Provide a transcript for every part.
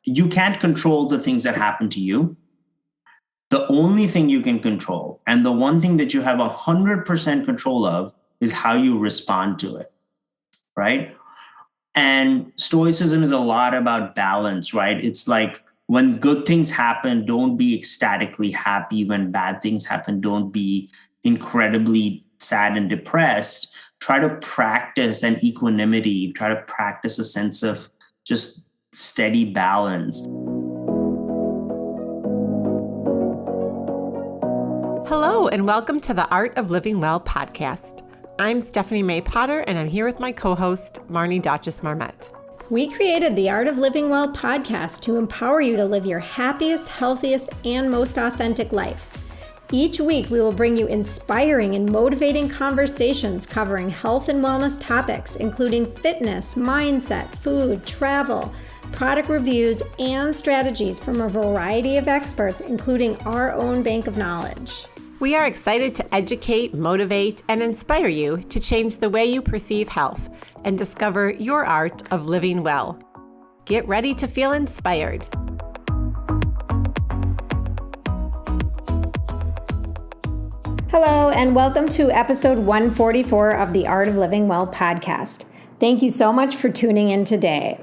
you can't control the things that happen to you. The only thing you can control, and the one thing that you have 100% control of, is how you respond to it, right? And Stoicism is a lot about balance, right? It's like when good things happen, don't be ecstatically happy. When bad things happen, don't be incredibly sad and depressed. Try to practice an equanimity, try to practice a sense of just steady balance. Hello, and welcome to the Art of Living Well podcast. I'm Stephanie May Potter, and I'm here with my co-host, Marnie Dotches-Marmette. We created the Art of Living Well podcast to empower you to live your happiest, healthiest, and most authentic life. Each week, we will bring you inspiring and motivating conversations covering health and wellness topics, including fitness, mindset, food, travel, product reviews, and strategies from a variety of experts, including our own bank of knowledge. We are excited to educate, motivate, and inspire you to change the way you perceive health and discover your art of living well. Get ready to feel inspired. Hello, and welcome to episode 144 of the Art of Living Well podcast. Thank you so much for tuning in today.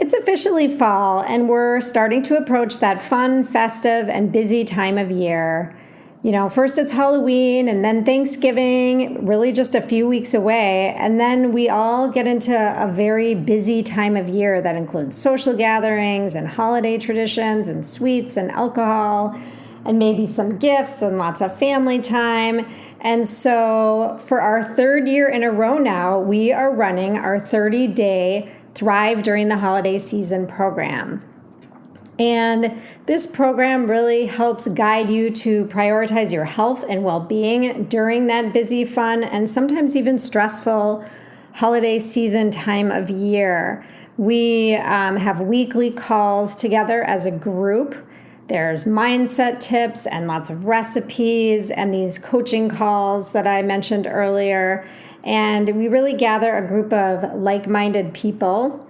It's officially fall, and we're starting to approach that fun, festive, and busy time of year. You know, first it's Halloween and then Thanksgiving, really just a few weeks away. And then we all get into a very busy time of year that includes social gatherings and holiday traditions and sweets and alcohol and maybe some gifts and lots of family time. And so for our third year in a row now, we are running our 30-day Thrive During the Holiday Season program. And this program really helps guide you to prioritize your health and well-being during that busy, fun, and sometimes even stressful holiday season time of year. We have weekly calls together as a group. There's mindset tips and lots of recipes and these coaching calls that I mentioned earlier. And we really gather a group of like-minded people.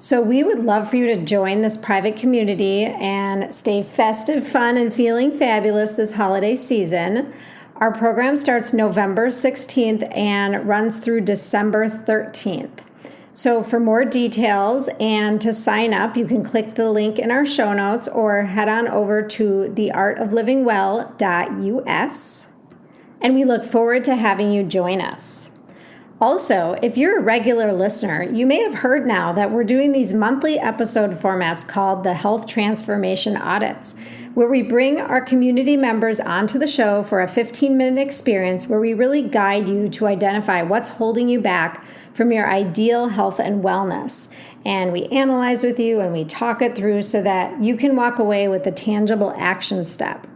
So we would love for you to join this private community and stay festive, fun, and feeling fabulous this holiday season. Our program starts November 16th and runs through December 13th. So for more details and to sign up, you can click the link in our show notes or head on over to theartoflivingwell.us. And we look forward to having you join us. Also, if you're a regular listener, you may have heard now that we're doing these monthly episode formats called the Health Transformation Audits, where we bring our community members onto the show for a 15-minute experience where we really guide you to identify what's holding you back from your ideal health and wellness. And we analyze with you and we talk it through so that you can walk away with a tangible action step.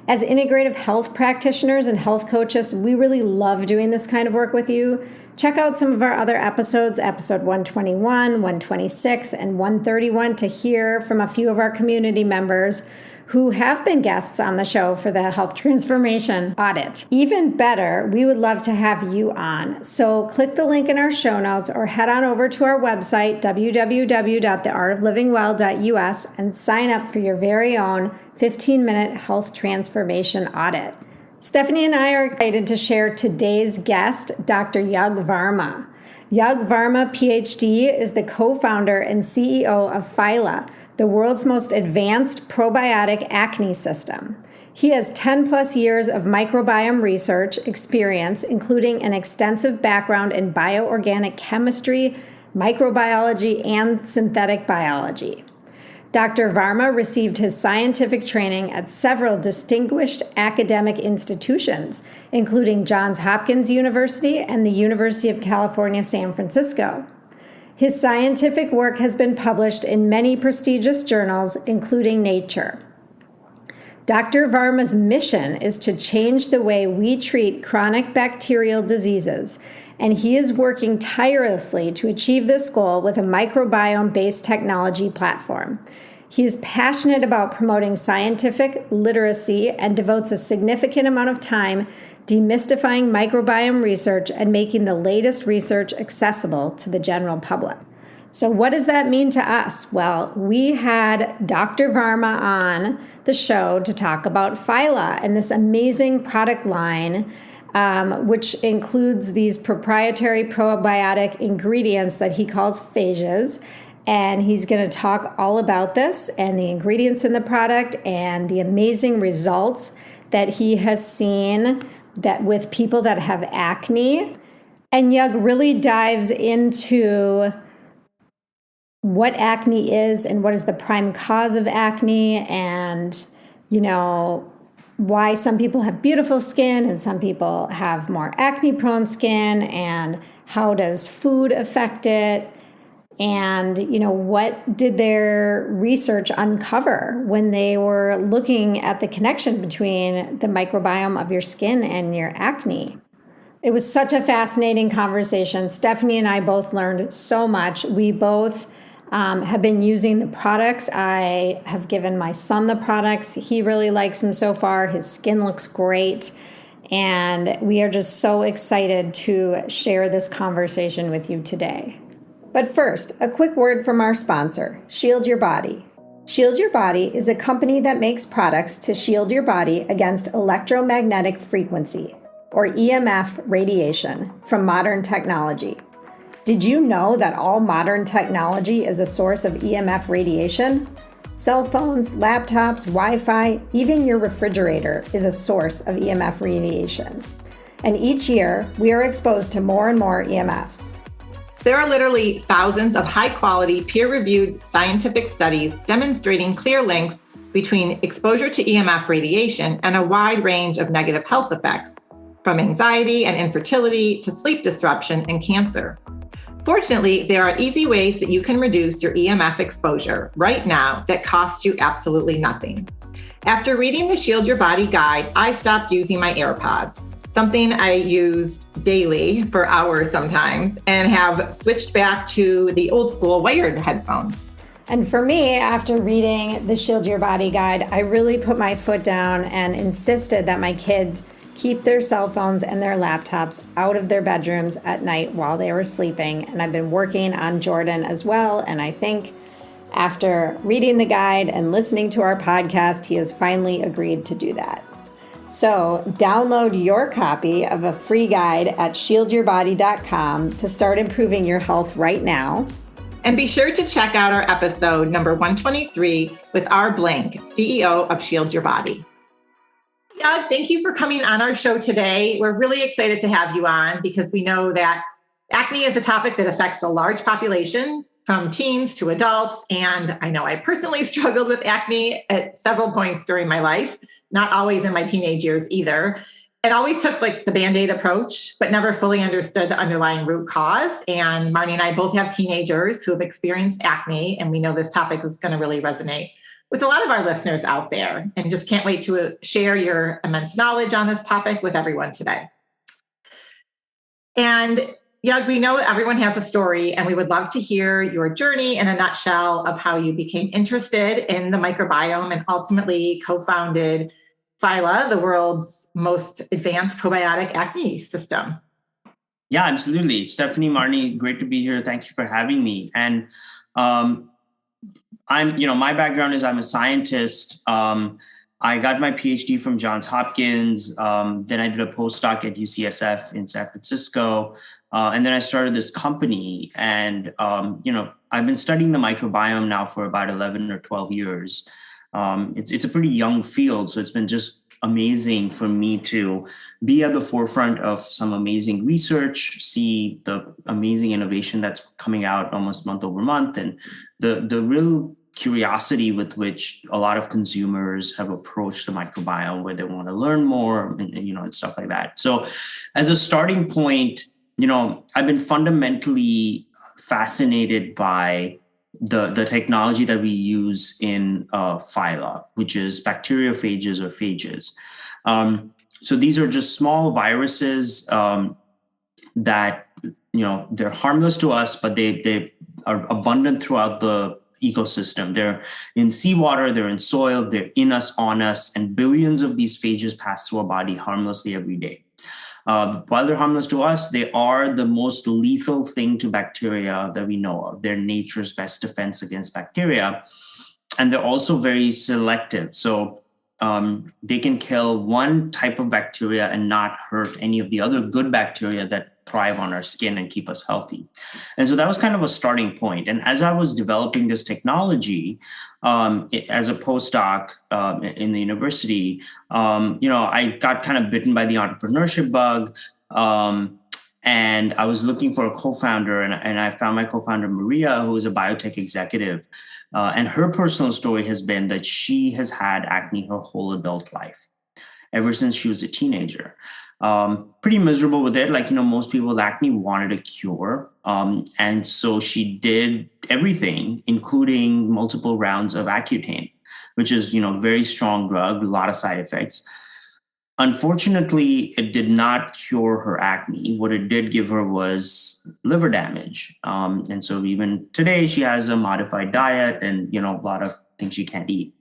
As integrative health practitioners and health coaches, we really love doing this kind of work with you. Check out some of our other episodes, episode 121, 126, and 131 to hear from a few of our community members who have been guests on the show for the Health Transformation Audit. Even better, we would love to have you on. So click the link in our show notes or head on over to our website, www.theartoflivingwell.us, and sign up for your very own 15-minute health transformation audit. Stephanie and I are excited to share today's guest, Dr. Yug Varma. Yug Varma, PhD, is the co-founder and CEO of Phyla, the world's most advanced probiotic acne system. He has 10 plus years of microbiome research experience, including an extensive background in bioorganic chemistry, microbiology, and synthetic biology. Dr. Varma received his scientific training at several distinguished academic institutions, including Johns Hopkins University and the University of California, San Francisco. His scientific work has been published in many prestigious journals, including Nature. Dr. Varma's mission is to change the way we treat chronic bacterial diseases, and he is working tirelessly to achieve this goal with a microbiome-based technology platform. He is passionate about promoting scientific literacy and devotes a significant amount of time demystifying microbiome research and making the latest research accessible to the general public. So what does that mean to us? Well, we had Dr. Varma on the show to talk about Phyla and this amazing product line, which includes these proprietary probiotic ingredients that he calls phages. And he's going to talk all about this and the ingredients in the product and the amazing results that he has seen that with people that have acne. And Yug really dives into what acne is and what is the prime cause of acne, and, why some people have beautiful skin and some people have more acne prone skin, and how does food affect it, and, what did their research uncover when they were looking at the connection between the microbiome of your skin and your acne. It was such a fascinating conversation. Stephanie and I both learned so much. We both have been using the products. I have given my son the products. He really likes them so far. His skin looks great. And we are just so excited to share this conversation with you today. But first, a quick word from our sponsor, Shield Your Body. Shield Your Body is a company that makes products to shield your body against electromagnetic frequency, or EMF radiation, from modern technology. Did you know that all modern technology is a source of EMF radiation? Cell phones, laptops, Wi-Fi, even your refrigerator is a source of EMF radiation. And each year, we are exposed to more and more EMFs. There are literally thousands of high-quality, peer-reviewed scientific studies demonstrating clear links between exposure to EMF radiation and a wide range of negative health effects, from anxiety and infertility to sleep disruption and cancer. Fortunately, there are easy ways that you can reduce your EMF exposure right now that cost you absolutely nothing. After reading the Shield Your Body guide, I stopped using my AirPods, something I used daily for hours sometimes, and have switched back to the old school wired headphones. And for me, after reading the Shield Your Body guide, I really put my foot down and insisted that my kids keep their cell phones and their laptops out of their bedrooms at night while they were sleeping. And I've been working on Jordan as well. And I think after reading the guide and listening to our podcast, he has finally agreed to do that. So download your copy of a free guide at shieldyourbody.com to start improving your health right now. And be sure to check out our episode number 123 with our Blank, CEO of Shield Your Body. Yug, thank you for coming on our show today. We're really excited to have you on because we know that acne is a topic that affects a large population, from teens to adults. And I know I personally struggled with acne at several points during my life, not always in my teenage years either. It always took the Band-Aid approach, but never fully understood the underlying root cause. And Marnie and I both have teenagers who have experienced acne, and we know this topic is going to really resonate with a lot of our listeners out there, and just can't wait to share your immense knowledge on this topic with everyone today. And Yug, we know everyone has a story, and we would love to hear your journey in a nutshell of how you became interested in the microbiome and ultimately co-founded Phyla, the world's most advanced probiotic acne system. Yeah, absolutely. Stephanie, Marnie, great to be here. Thank you for having me. And my background is I'm a scientist. I got my PhD from Johns Hopkins. Then I did a postdoc at UCSF in San Francisco. And then I started this company. And, I've been studying the microbiome now for about 11 or 12 years. It's a pretty young field. So it's been just amazing for me to be at the forefront of some amazing research, see the amazing innovation that's coming out almost month over month, and the real curiosity with which a lot of consumers have approached the microbiome, where they want to learn more and stuff like that. So as a starting point, I've been fundamentally fascinated by the technology that we use in Phyla, which is bacteriophages or phages. So these are just small viruses that, they're harmless to us, but they are abundant throughout the ecosystem. They're in seawater, they're in soil, they're in us, on us, and billions of these phages pass through our body harmlessly every day. While they're harmless to us, they are the most lethal thing to bacteria that we know of. They're nature's best defense against bacteria. And they're also very selective. So they can kill one type of bacteria and not hurt any of the other good bacteria that thrive on our skin and keep us healthy. And so that was kind of a starting point. And as I was developing this technology as a postdoc in the university, I got kind of bitten by the entrepreneurship bug. And I was looking for a co-founder, and I found my co-founder, Maria, who is a biotech executive. And her personal story has been that she has had acne her whole adult life, ever since she was a teenager. Pretty miserable with it. Like, most people with acne wanted a cure. And so she did everything, including multiple rounds of Accutane, which is, very strong drug, a lot of side effects. Unfortunately, it did not cure her acne. What it did give her was liver damage. And so even today, she has a modified diet and, a lot of things she can't eat.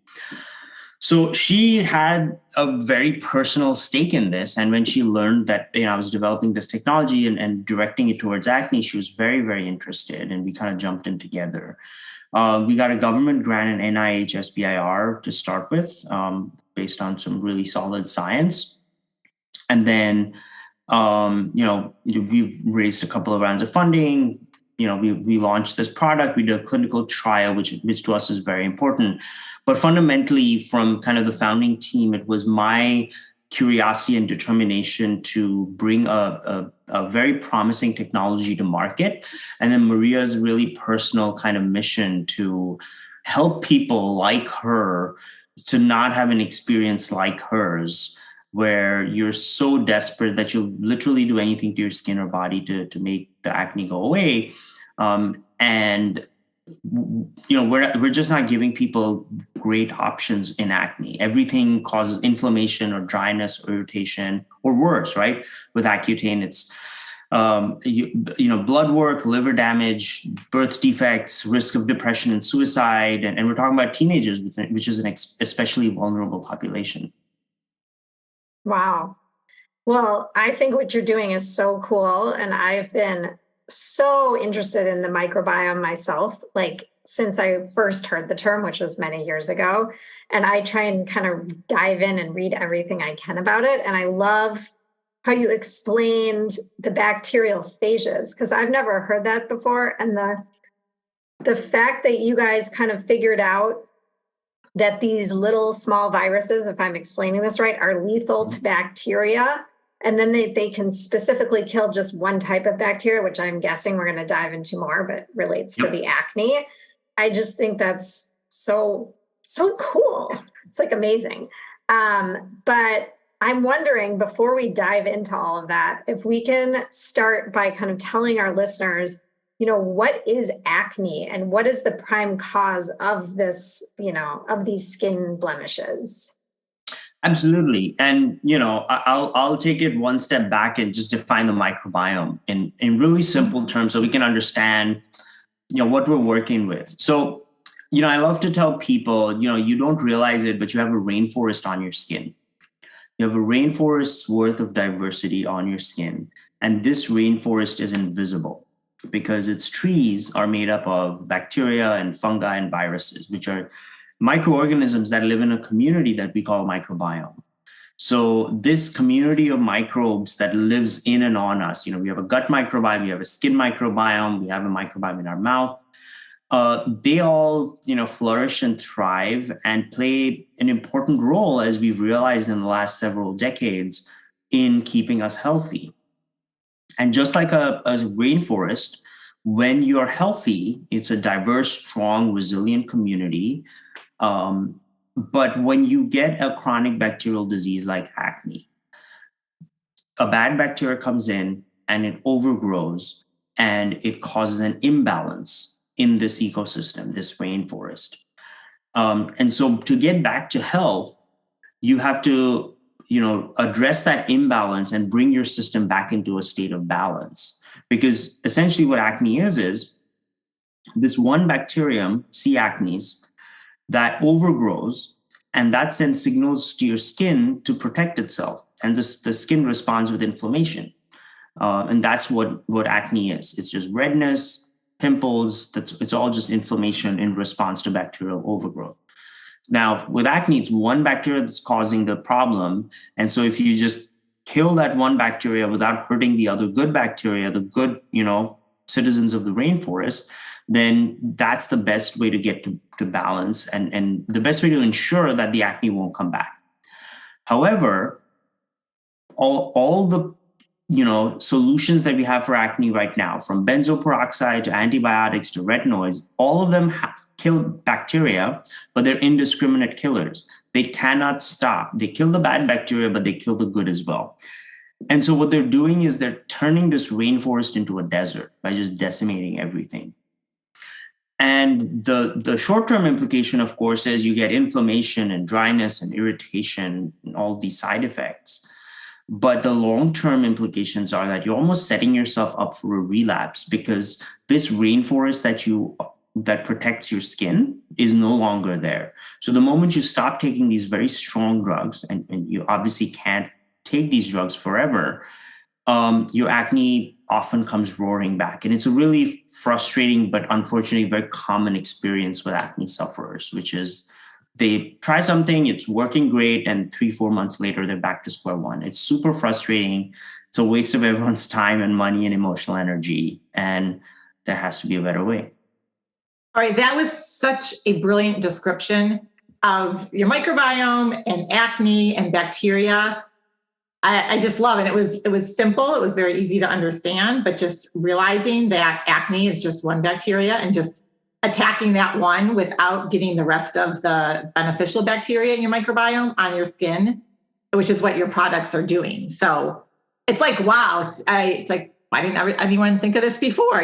So she had a very personal stake in this. And when she learned that, I was developing this technology and directing it towards acne, she was very, very interested. And we kind of jumped in together. We got a government grant, an NIH SBIR to start with, based on some really solid science. And then, we've raised a couple of rounds of funding. We launched this product. We did a clinical trial, which to us is very important. But fundamentally, from kind of the founding team, it was my curiosity and determination to bring a very promising technology to market. And then Maria's really personal kind of mission to help people like her to not have an experience like hers, where you're so desperate that you'll literally do anything to your skin or body to make the acne go away. We're just not giving people great options in acne. Everything causes inflammation or dryness or irritation or worse, right? With Accutane, it's blood work, liver damage, birth defects, risk of depression and suicide. And we're talking about teenagers, which is an especially vulnerable population. Wow. Well, I think what you're doing is so cool. And I've been so interested in the microbiome myself, like since I first heard the term, which was many years ago. And I try and kind of dive in and read everything I can about it. And I love how you explained the bacterial phages, because I've never heard that before. And the fact that you guys kind of figured out that these little small viruses, if I'm explaining this right, are lethal to bacteria. And then they can specifically kill just one type of bacteria, which I'm guessing we're going to dive into more, but relates to the acne. I just think that's so cool. It's like amazing. But I'm wondering, before we dive into all of that, if we can start by kind of telling our listeners, what is acne and what is the prime cause of this, of these skin blemishes? Absolutely. And, I'll take it one step back and just define the microbiome in really simple terms so we can understand, what we're working with. So, I love to tell people, you don't realize it, but you have a rainforest on your skin. You have a rainforest's worth of diversity on your skin. And this rainforest is invisible because its trees are made up of bacteria and fungi and viruses, which are microorganisms that live in a community that we call microbiome. So this community of microbes that lives in and on us, we have a gut microbiome, we have a skin microbiome, we have a microbiome in our mouth. They all, flourish and thrive and play an important role, as we've realized in the last several decades, in keeping us healthy. And just like a rainforest, when you're healthy, it's a diverse, strong, resilient community. But when you get a chronic bacterial disease like acne, a bad bacteria comes in and it overgrows and it causes an imbalance in this ecosystem, this rainforest. And so to get back to health, you have to, address that imbalance and bring your system back into a state of balance. Because essentially what acne is this one bacterium, C. acnes, that overgrows, and that sends signals to your skin to protect itself. and the skin responds with inflammation. And that's what acne is. It's just redness, pimples. It's all just inflammation in response to bacterial overgrowth. Now, with acne, it's one bacteria that's causing the problem. And so if you just kill that one bacteria without hurting the other good bacteria, the good, citizens of the rainforest, then that's the best way to get to balance and the best way to ensure that the acne won't come back. However, all the solutions that we have for acne right now, from benzoyl peroxide to antibiotics to retinoids, all of them kill bacteria, but they're indiscriminate killers. They cannot stop. They kill the bad bacteria, but they kill the good as well. And so what they're doing is they're turning this rainforest into a desert by just decimating everything. And the short-term implication, of course, is you get inflammation and dryness and irritation and all these side effects. But the long-term implications are that you're almost setting yourself up for a relapse, because this rainforest that protects your skin is no longer there. So the moment you stop taking these very strong drugs, and you obviously can't take these drugs forever, your acne often comes roaring back. And it's a really frustrating, but unfortunately very common experience with acne sufferers, which is they try something, it's working great, and 3-4 months later, they're back to square one. It's super frustrating. It's a waste of everyone's time and money and emotional energy. And there has to be a better way. All right, that was such a brilliant description of your microbiome and acne and bacteria. I just love it. It was simple. It was very easy to understand, but just realizing that acne is just one bacteria and just attacking that one without getting the rest of the beneficial bacteria in your microbiome on your skin, which is what your products are doing. So it's like, wow, it's like, why didn't anyone think of this before?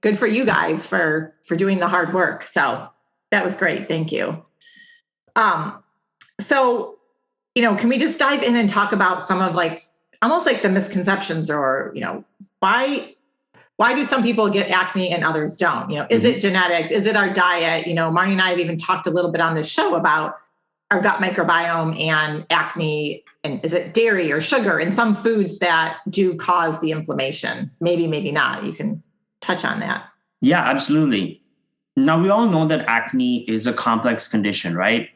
Good for you guys for doing the hard work. So that was great. Thank you. Can we just dive in and talk about some of almost like the misconceptions, or, why do some people get acne and others don't? Is it genetics? Is it our diet? Marnie and I have even talked a little bit on this show about our gut microbiome and acne. And is it dairy or sugar and some foods that do cause the inflammation? Maybe not. You can touch on that. Yeah, absolutely. Now, we all know that acne is a complex condition, right?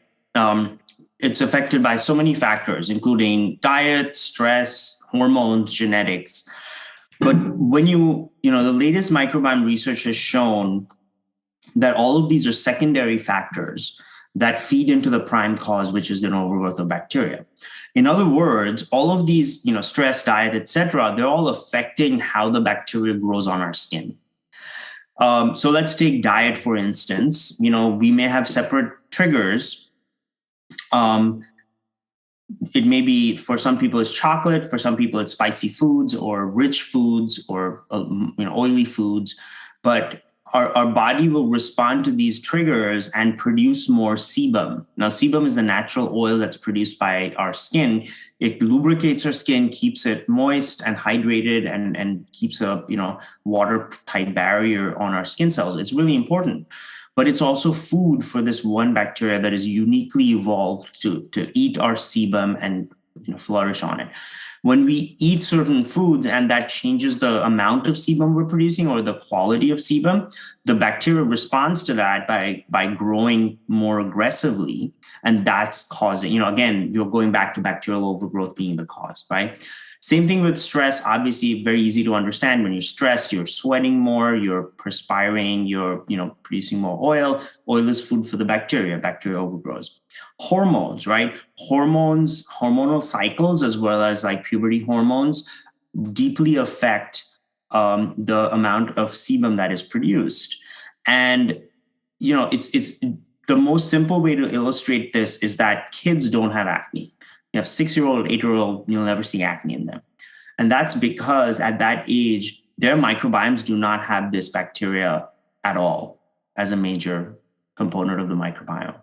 It's affected by so many factors, including diet, stress, hormones, genetics. But when the latest microbiome research has shown that all of these are secondary factors that feed into the prime cause, which is an overgrowth of bacteria. In other words, all of these, stress, diet, et cetera, they're all affecting how the bacteria grows on our skin. So let's take diet, for instance. We may have separate triggers. It may be, for some people it's chocolate, for some people it's spicy foods or rich foods or oily foods, but our body will respond to these triggers and produce more sebum. Now, sebum is the natural oil that's produced by our skin. It lubricates our skin, keeps it moist and hydrated, and keeps a watertight barrier on our skin cells. It's really important. But it's also food for this one bacteria that is uniquely evolved to eat our sebum and flourish on it. When we eat certain foods and that changes the amount of sebum we're producing or the quality of sebum, the bacteria responds to that by growing more aggressively. And that's causing, again, you're going back to bacterial overgrowth being the cause, right? Same thing with stress. Obviously, very easy to understand. When you're stressed, you're sweating more, you're perspiring, you're producing more oil. Oil is food for the bacteria. Bacteria overgrows. Hormones, right? Hormonal cycles, as well as like puberty hormones, deeply affect the amount of sebum that is produced. And it's the most simple way to illustrate this is that kids don't have acne. 6-year-old, 8-year-old, you'll never see acne in them. And that's because at that age, their microbiomes do not have this bacteria at all as a major component of the microbiome.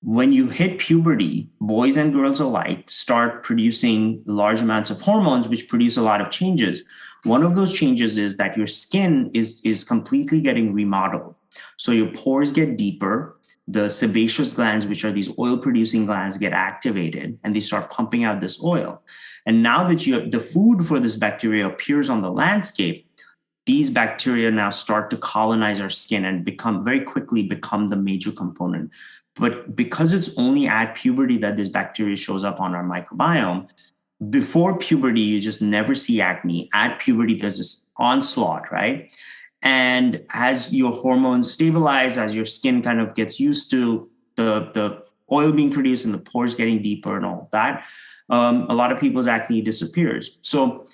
When you hit puberty, boys and girls alike start producing large amounts of hormones, which produce a lot of changes. One of those changes is that your skin is completely getting remodeled. So your pores get deeper, the sebaceous glands, which are these oil producing glands, get activated and they start pumping out this oil. And now that the food for this bacteria appears on the landscape, these bacteria now start to colonize our skin and very quickly become the major component. But because it's only at puberty that this bacteria shows up on our microbiome, before puberty, you just never see acne. At puberty, there's this onslaught, right? And as your hormones stabilize, as your skin kind of gets used to the oil being produced and the pores getting deeper and all of that, a lot of people's acne disappears. So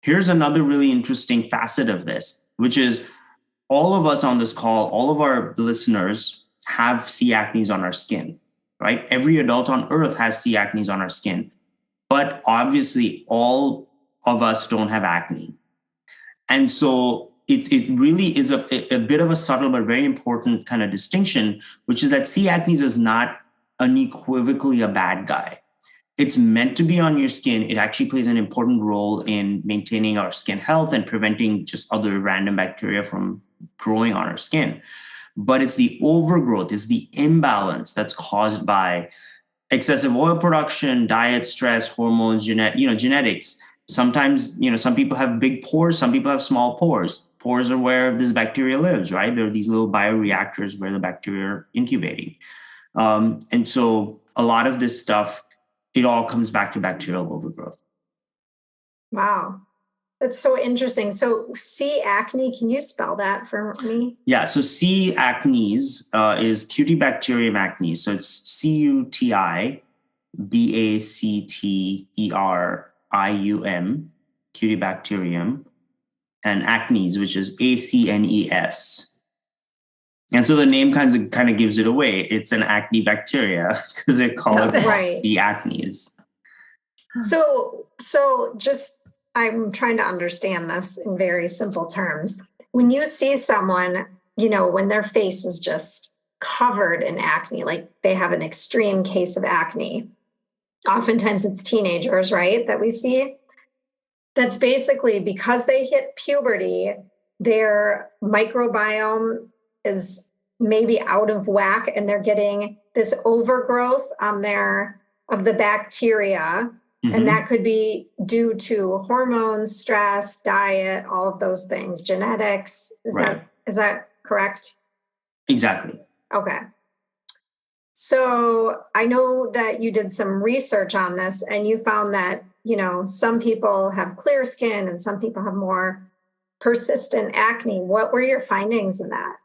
here's another really interesting facet of this, which is all of us on this call, all of our listeners have C. acnes on our skin, right? Every adult on earth has C. acnes on our skin. But obviously, all of us don't have acne. And so it really is a bit of a subtle but very important kind of distinction, which is that C. acnes is not unequivocally a bad guy. It's meant to be on your skin. It actually plays an important role in maintaining our skin health and preventing just other random bacteria from growing on our skin. But it's the overgrowth, it's the imbalance that's caused by excessive oil production, diet, stress, hormones, genetics. Sometimes, some people have big pores, some people have small pores. Pores are where this bacteria lives, right? There are these little bioreactors where the bacteria are incubating. And so a lot of this stuff, it all comes back to bacterial overgrowth. Wow. That's so interesting. So C. acne, can you spell that for me? Yeah. So C. acnes is Cutibacterium acnes. So it's Cutibacterium, Cutibacterium, and acnes, which is ACNES. And so the name kind of gives it away. It's an acne bacteria because they call it the acnes. So just, I'm trying to understand this in very simple terms. When you see someone, when their face is just covered in acne, like they have an extreme case of acne, oftentimes it's teenagers, right, that we see. That's basically because they hit puberty, their microbiome is maybe out of whack and they're getting this overgrowth of the bacteria. Mm-hmm. And that could be due to hormones, stress, diet, all of those things, genetics. Is that correct? Exactly. Okay. So I know that you did some research on this and you found that, some people have clear skin and some people have more persistent acne. What were your findings in that?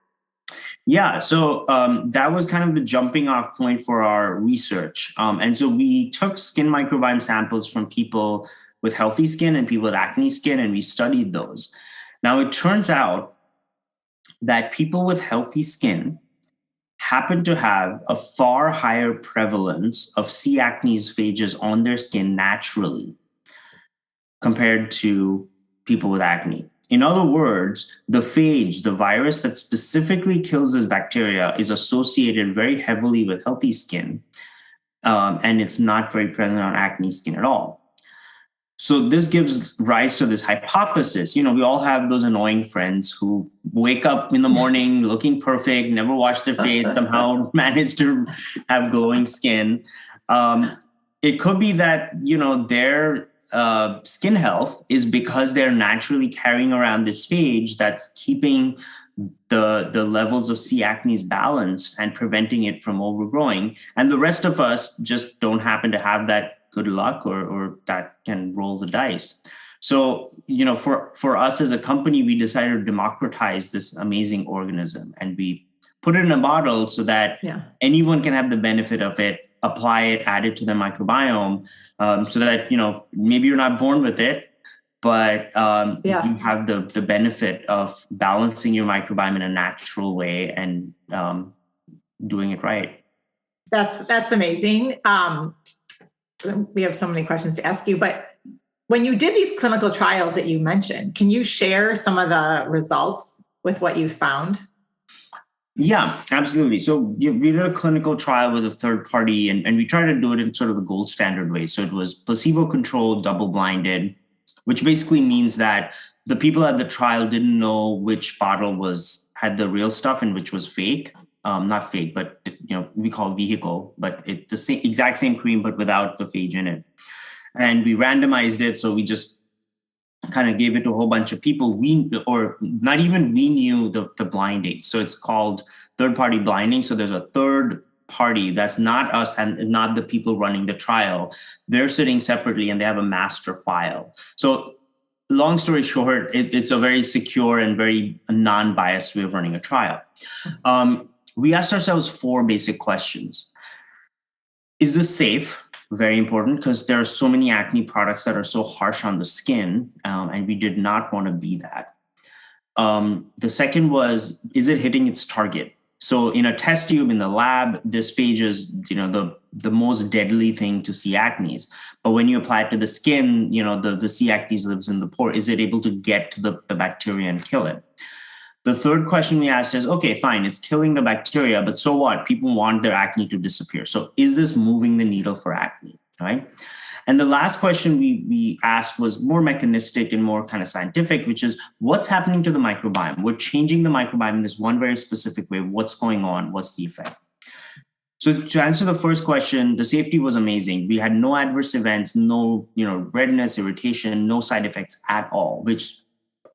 Yeah, so that was kind of the jumping off point for our research. And so we took skin microbiome samples from people with healthy skin and people with acne skin, and we studied those. Now, it turns out that people with healthy skin happen to have a far higher prevalence of C. acnes phages on their skin naturally compared to people with acne. In other words, the phage, the virus that specifically kills this bacteria, is associated very heavily with healthy skin, and it's not very present on acne skin at all. So this gives rise to this hypothesis. We all have those annoying friends who wake up in the morning looking perfect, never wash their face, somehow manage to have glowing skin. It could be that, their skin health is because they're naturally carrying around this phage that's keeping the levels of C. acnes balanced and preventing it from overgrowing. And the rest of us just don't happen to have that good luck or that can roll the dice. So, for us as a company, we decided to democratize this amazing organism and we put it in a bottle so that anyone can have the benefit of it, apply it, add it to their microbiome, so that, maybe you're not born with it, but you have the benefit of balancing your microbiome in a natural way and doing it right. That's amazing. We have so many questions to ask you, but when you did these clinical trials that you mentioned, can you share some of the results with what you found? Yeah, absolutely. So we did a clinical trial with a third party and we tried to do it in sort of the gold standard way. So it was placebo-controlled, double-blinded, which basically means that the people at the trial didn't know which bottle had the real stuff and which was fake. not phage, but we call it vehicle, but it's the same, exact same cream, but without the phage in it. And we randomized it. So we just kind of gave it to a whole bunch of people. We knew the blinding. So it's called third-party blinding. So there's a third party that's not us and not the people running the trial. They're sitting separately and they have a master file. So long story short, it's a very secure and very non-biased way of running a trial. We asked ourselves 4 basic questions. Is this safe? Very important, because there are so many acne products that are so harsh on the skin, and we did not want to be that. The second was, is it hitting its target? So in a test tube in the lab, this phage is, the most deadly thing to C. acnes. But when you apply it to the skin, the C. acnes lives in the pore. Is it able to get to the bacteria and kill it? The third question we asked is, okay, fine, it's killing the bacteria, but so what? People want their acne to disappear. So is this moving the needle for acne, right? And the last question we asked was more mechanistic and more kind of scientific, which is what's happening to the microbiome? We're changing the microbiome in this one very specific way. What's going on? What's the effect? So to answer the first question, the safety was amazing. We had no adverse events, no redness, irritation, no side effects at all, which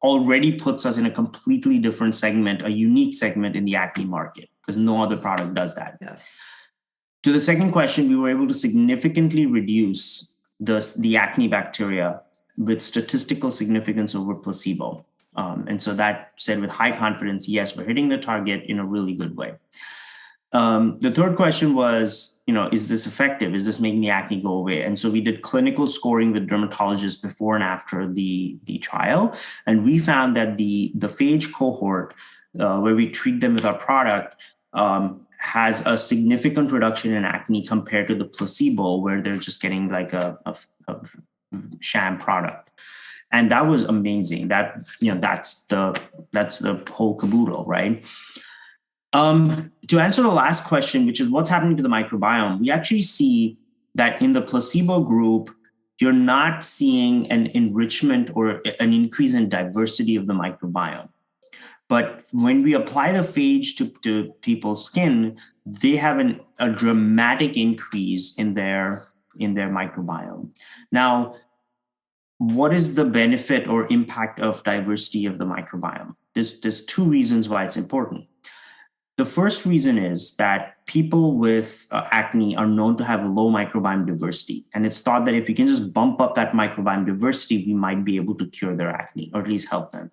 already puts us in a completely different segment, a unique segment in the acne market, because no other product does that. Yes. To the second question, we were able to significantly reduce the acne bacteria with statistical significance over placebo. And so that said with high confidence, yes, we're hitting the target in a really good way. The third question was, is this effective? Is this making the acne go away? And so we did clinical scoring with dermatologists before and after the trial. And we found that the phage cohort, where we treat them with our product, has a significant reduction in acne compared to the placebo, where they're just getting like a sham product. And that was amazing. That's the whole caboodle, right? To answer the last question, which is what's happening to the microbiome, we actually see that in the placebo group, you're not seeing an enrichment or an increase in diversity of the microbiome. But when we apply the phage to people's skin, they have a dramatic increase in their microbiome. Now, what is the benefit or impact of diversity of the microbiome? There's 2 reasons why it's important. The first reason is that people with acne are known to have low microbiome diversity. And it's thought that if you can just bump up that microbiome diversity, we might be able to cure their acne or at least help them.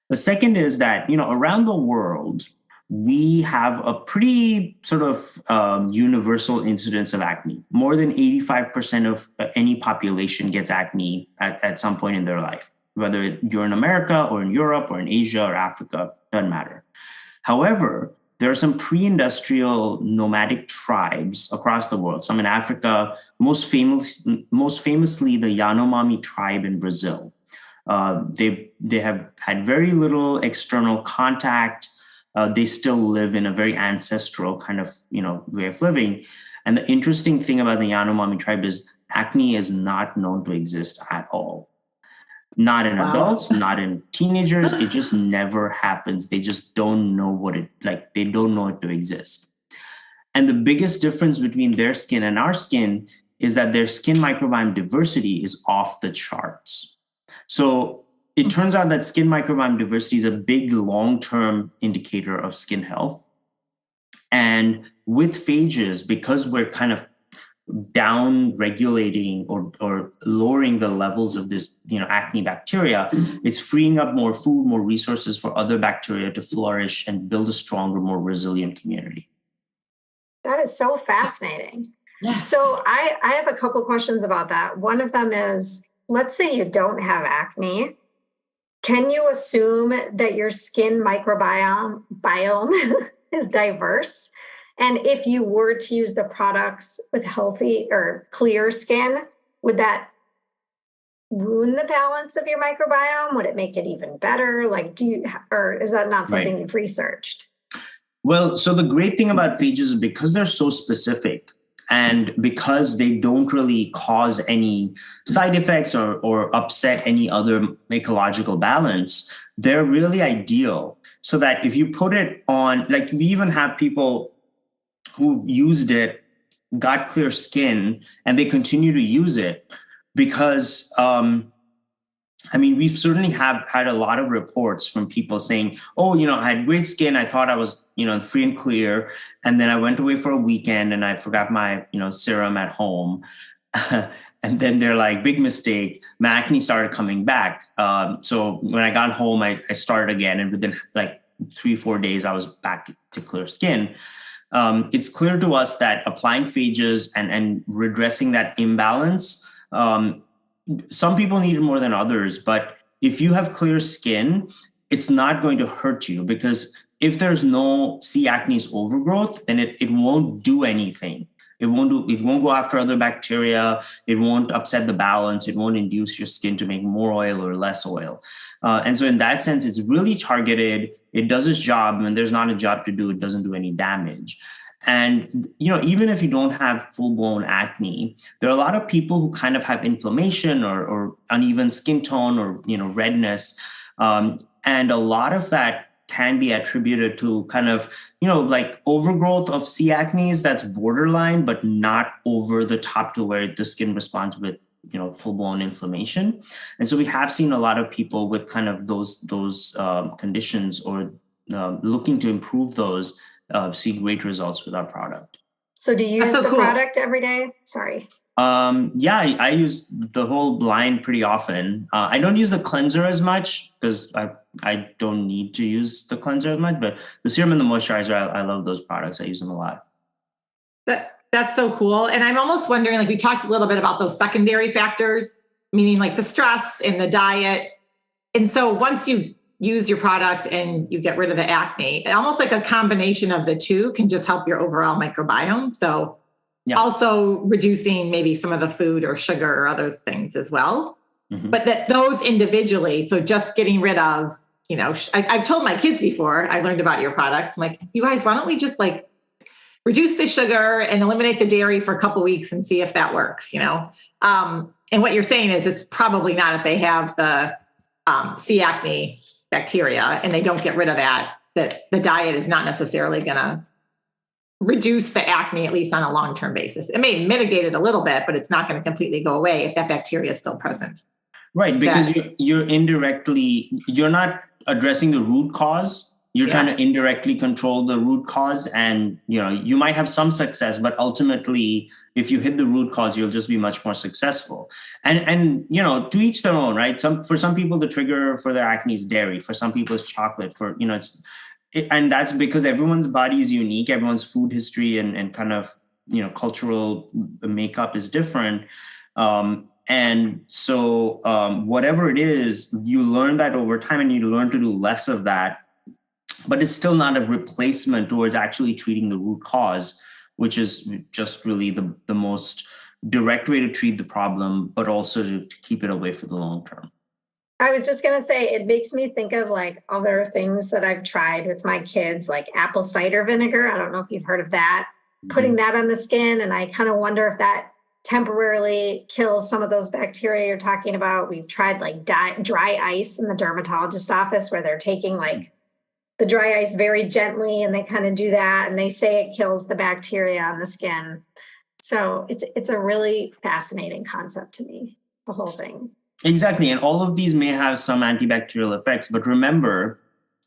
The second is that, around the world, we have a pretty sort of universal incidence of acne. More than 85% of any population gets acne at some point in their life, whether you're in America or in Europe or in Asia or Africa, doesn't matter. However, there are some pre-industrial nomadic tribes across the world, some in Africa, most famously the Yanomami tribe in Brazil. They have had very little external contact. They still live in a very ancestral kind of way of living. And the interesting thing about the Yanomami tribe is acne is not known to exist at all. Not in adults, not in teenagers. It just never happens. They just don't know they don't know it to exist. And the biggest difference between their skin and our skin is that their skin microbiome diversity is off the charts. So it turns out that skin microbiome diversity is a big long-term indicator of skin health. And with phages, because we're kind of down regulating or lowering the levels of this acne bacteria, it's freeing up more food, more resources for other bacteria to flourish and build a stronger, more resilient community. That is so fascinating. Yes. So I have a couple questions about that. One of them is, let's say you don't have acne. Can you assume that your skin microbiome is diverse? And if you were to use the products with healthy or clear skin, would that ruin the balance of your microbiome? Would it make it even better? Or is that not something you've researched? Well, so the great thing about phages is because they're so specific and because they don't really cause any side effects or upset any other ecological balance, they're really ideal. so that if you put it on, like we even have people who've used it, got clear skin, and they continue to use it because, we've certainly have had a lot of reports from people saying, oh, I had great skin. I thought I was, free and clear. And then I went away for a weekend and I forgot my, serum at home. And then they're like, big mistake. My acne started coming back. So when I got home, I started again. And within like 3-4 days, I was back to clear skin. It's clear to us that applying phages and redressing that imbalance, some people need it more than others, but if you have clear skin, it's not going to hurt you, because if there's no C. acnes overgrowth, then it won't do anything. It won't go after other bacteria. It won't upset the balance. It won't induce your skin to make more oil or less oil. And so in that sense, it's really targeted. It does its job. When there's not a job to do, it doesn't do any damage. And, even if you don't have full-blown acne, there are a lot of people who kind of have inflammation or uneven skin tone or, redness. And a lot of that can be attributed to kind of, like overgrowth of C. acnes that's borderline, but not over the top to where the skin responds with, full-blown inflammation. And so we have seen a lot of people with kind of those conditions or looking to improve those, see great results with our product. So do you use the product every day? Sorry. I use the whole line pretty often. I don't use the cleanser as much because I don't need to use the cleanser as much, but the serum and the moisturizer, I love those products. I use them a lot. That's so cool. And I'm almost wondering, like we talked a little bit about those secondary factors, meaning like the stress and the diet. And so once you use your product and you get rid of the acne, almost like a combination of the two can just help your overall microbiome. So also reducing maybe some of the food or sugar or other things as well. Mm-hmm. But that those individually, so just getting rid of, I've told my kids before I learned about your products, I'm like, you guys, why don't we just like reduce the sugar and eliminate the dairy for a couple of weeks and see if that works, And what you're saying is it's probably not if they have the C. acne bacteria and they don't get rid of that the diet is not necessarily going to reduce the acne, at least on a long-term basis. It may mitigate it a little bit, but it's not going to completely go away if that bacteria is still present. Right, because you're not addressing the root cause. You're trying to indirectly control the root cause, and you might have some success, but ultimately, if you hit the root cause, you'll just be much more successful. And to each their own, right? For some people, the trigger for their acne is dairy. For some people, it's chocolate. And that's because everyone's body is unique. Everyone's food history and kind of cultural makeup is different. And so whatever it is, you learn that over time, and you learn to do less of that. But it's still not a replacement towards actually treating the root cause, which is just really the most direct way to treat the problem, but also to keep it away for the long term. I was just going to say, it makes me think of like other things that I've tried with my kids, like apple cider vinegar. I don't know if you've heard of that, putting that on the skin. And I kind of wonder if that temporarily kills some of those bacteria you're talking about. We've tried like dry ice in the dermatologist's office where they're taking like the dry ice very gently and they kind of do that. And they say it kills the bacteria on the skin. So it's a really fascinating concept to me, the whole thing. Exactly. And all of these may have some antibacterial effects, but remember,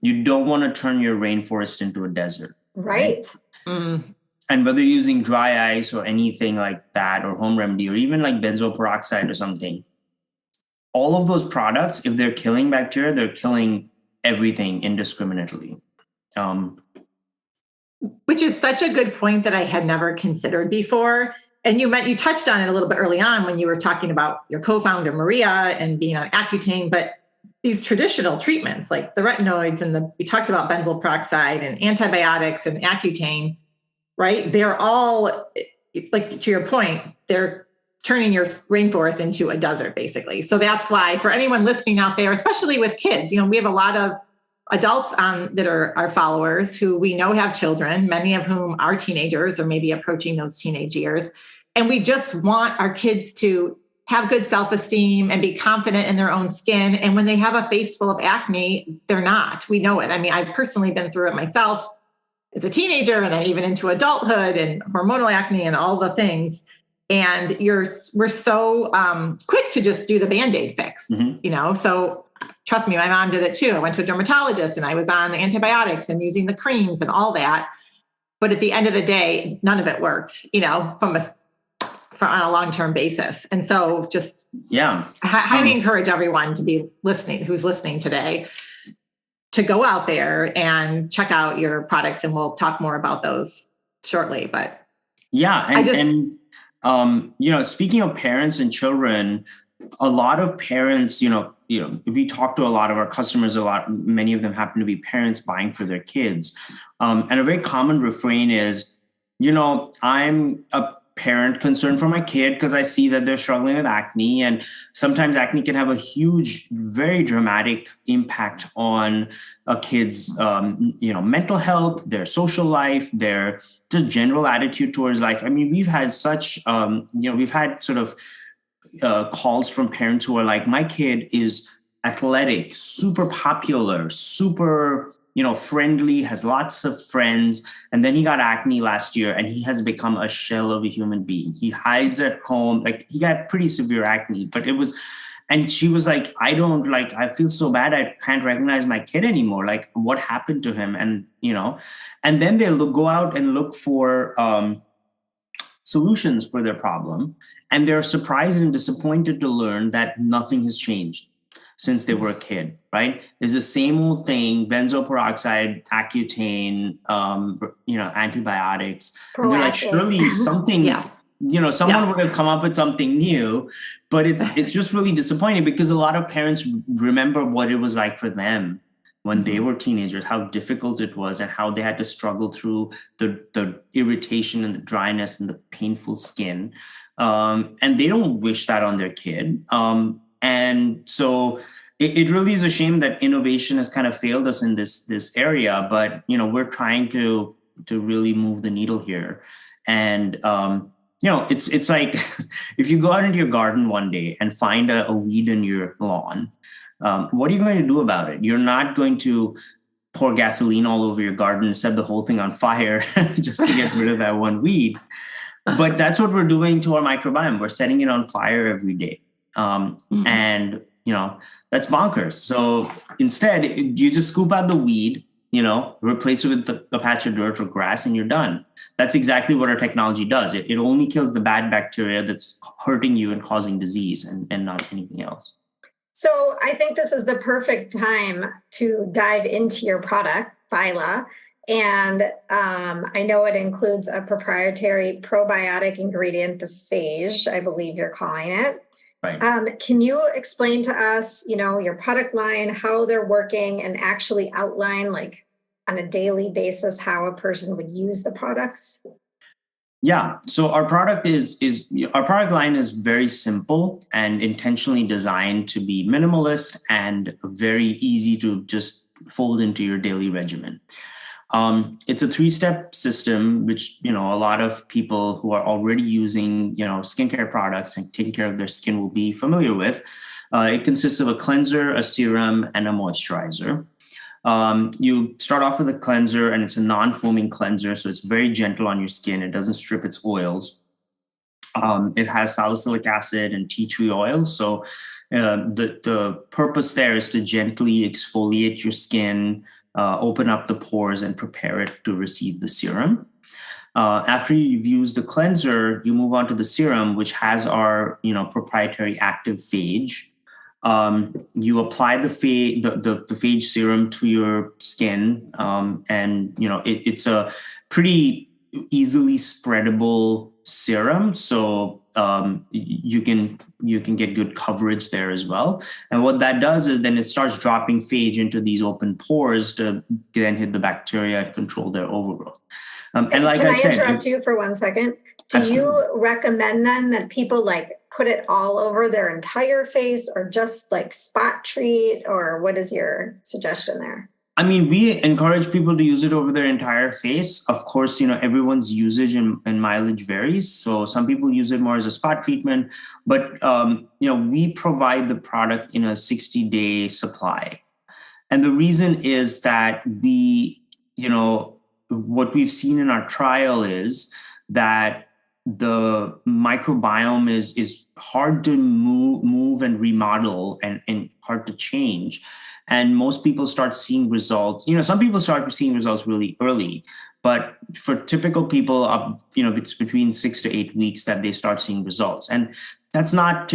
you don't want to turn your rainforest into a desert. Right. Mm-hmm. And whether you're using dry ice or anything like that, or home remedy, or even like benzoyl peroxide or something, all of those products, if they're killing bacteria, they're killing everything indiscriminately. Which is such a good point that I had never considered before. And you touched on it a little bit early on when you were talking about your co-founder, Maria, and being on Accutane, but these traditional treatments like the retinoids and we talked about benzoyl peroxide and antibiotics and Accutane, right? They're all, like to your point, they're turning your rainforest into a desert, basically. So that's why for anyone listening out there, especially with kids, we have a lot of adults that are our followers who we know have children, many of whom are teenagers or maybe approaching those teenage years. And we just want our kids to have good self-esteem and be confident in their own skin. And when they have a face full of acne, they're not. We know it. I mean, I've personally been through it myself as a teenager and then even into adulthood and hormonal acne and all the things. And we're so quick to just do the Band-Aid fix, So trust me, my mom did it too. I went to a dermatologist and I was on the antibiotics and using the creams and all that. But at the end of the day, none of it worked, on a long-term basis. And so just I highly encourage everyone to be listening, who's listening today, to go out there and check out your products. And we'll talk more about those shortly. But speaking of parents and children, a lot of parents, we talk to a lot of our customers many of them happen to be parents buying for their kids. And a very common refrain is, I'm a parent concerned for my kid because I see that they're struggling with acne. And sometimes acne can have a huge, very dramatic impact on a kid's, mental health, their social life, their just general attitude towards life. I mean, we've had we've had sort of calls from parents who are like, my kid is athletic, super popular, super friendly, has lots of friends. And then he got acne last year and he has become a shell of a human being. He hides at home. Like, he got pretty severe acne, and she was like, I feel so bad. I can't recognize my kid anymore. Like, what happened to him? And, and then they'll go out and look for solutions for their problem. And they're surprised and disappointed to learn that nothing has changed since they were a kid, right? It's the same old thing, benzoyl peroxide, Accutane, antibiotics. And they're like, surely something, someone would have come up with something new, but it's just really disappointing because a lot of parents remember what it was like for them when they were teenagers, how difficult it was and how they had to struggle through the irritation and the dryness and the painful skin. And they don't wish that on their kid. And so it really is a shame that innovation has kind of failed us in this area, but, we're trying to really move the needle here. And, it's like if you go out into your garden one day and find a weed in your lawn, what are you going to do about it? You're not going to pour gasoline all over your garden and set the whole thing on fire just to get rid of that one weed. But that's what we're doing to our microbiome. We're setting it on fire every day. And, that's bonkers. So instead, you just scoop out the weed, replace it with a patch of dirt or grass, and you're done. That's exactly what our technology does. It only kills the bad bacteria that's hurting you and causing disease and not anything else. So I think this is the perfect time to dive into your product, Phyla. And I know it includes a proprietary probiotic ingredient, the phage, I believe you're calling it. Right. Can you explain to us, your product line, how they're working, and actually outline, like, on a daily basis, how a person would use the products? Yeah. So our product our product line is very simple and intentionally designed to be minimalist and very easy to just fold into your daily regimen. It's a 3-step system, which, a lot of people who are already using, skincare products and taking care of their skin will be familiar with. It consists of a cleanser, a serum, and a moisturizer. You start off with a cleanser, and it's a non-foaming cleanser, so it's very gentle on your skin. It doesn't strip its oils. It has salicylic acid and tea tree oil. So the purpose there is to gently exfoliate your skin, open up the pores, and prepare it to receive the serum. After you've used the cleanser, you move on to the serum, which has our proprietary active phage. You apply the phage serum to your skin, and it's a pretty easily spreadable serum, so you can get good coverage there as well. And what that does is then it starts dropping phage into these open pores to then hit the bacteria and control their overgrowth. And like Can I said, interrupt you for 1 second? Do absolutely. You recommend then that people put it all over their entire face, or just spot treat, or what is your suggestion there? I mean, we encourage people to use it over their entire face. Of course, everyone's usage and mileage varies. So some people use it more as a spot treatment, but, we provide the product in a 60-day supply. And the reason is that what we've seen in our trial is that the microbiome is hard to move and remodel and hard to change. And most people start seeing results. Some people start seeing results really early, but for typical people, it's between 6 to 8 weeks that they start seeing results. And that's not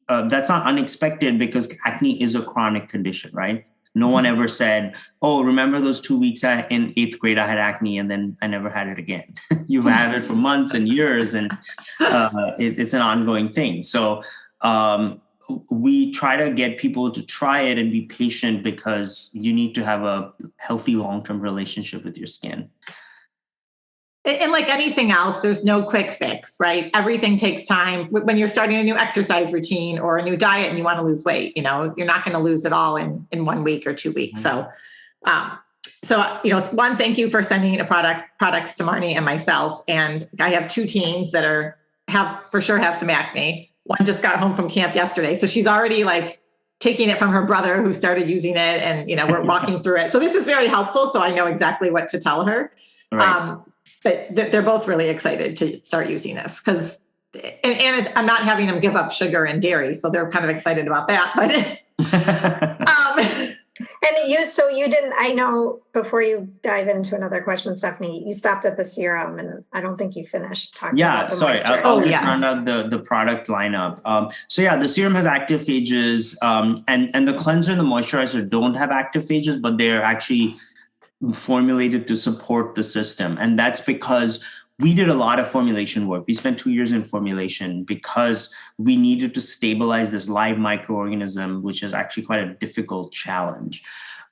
unexpected, because acne is a chronic condition, right? No one ever said, "Oh, remember those 2 weeks in 8th grade I had acne and then I never had it again." You've had it for months and years, and it's an ongoing thing. So we try to get people to try it and be patient, because you need to have a healthy long-term relationship with your skin. And like anything else, there's no quick fix, right? Everything takes time. When you're starting a new exercise routine or a new diet and you want to lose weight, you're not going to lose it all in 1 week or 2 weeks. Mm-hmm. So, one, thank you for sending products to Marnie and myself. And I have 2 teens that have some acne. One just got home from camp yesterday. So she's already taking it from her brother, who started using it, and, we're walking through it. So this is very helpful. So I know exactly what to tell her. Right. But they're both really excited to start using this, because, I'm not having them give up sugar and dairy. So they're kind of excited about that. But, And you didn't, I know, before you dive into another question, Stephanie, you stopped at the serum, and I don't think you finished talking about the sorry. moisturizer. I'll just round out the product lineup. The serum has active phages, and the cleanser and the moisturizer don't have active phages, but they're actually formulated to support the system. And that's because we did a lot of formulation work. We spent 2 years in formulation because we needed to stabilize this live microorganism, which is actually quite a difficult challenge.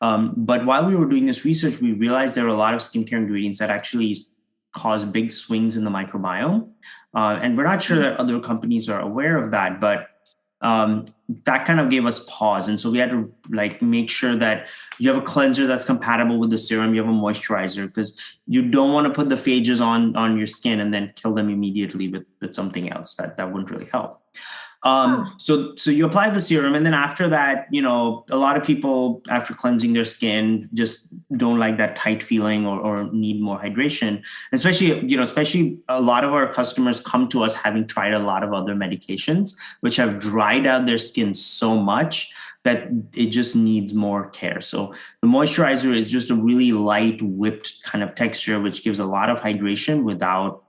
But while we were doing this research, we realized there are a lot of skincare ingredients that actually cause big swings in the microbiome. And we're not sure that other companies are aware of that, but that kind of gave us pause. And so we had to make sure that you have a cleanser that's compatible with the serum, you have a moisturizer, because you don't want to put the phages on your skin and then kill them immediately with something else. That wouldn't really help. So you apply the serum, and then after that, a lot of people, after cleansing their skin, just don't like that tight feeling or need more hydration. Especially a lot of our customers come to us having tried a lot of other medications, which have dried out their skin so much that it just needs more care. So the moisturizer is just a really light, whipped kind of texture, which gives a lot of hydration without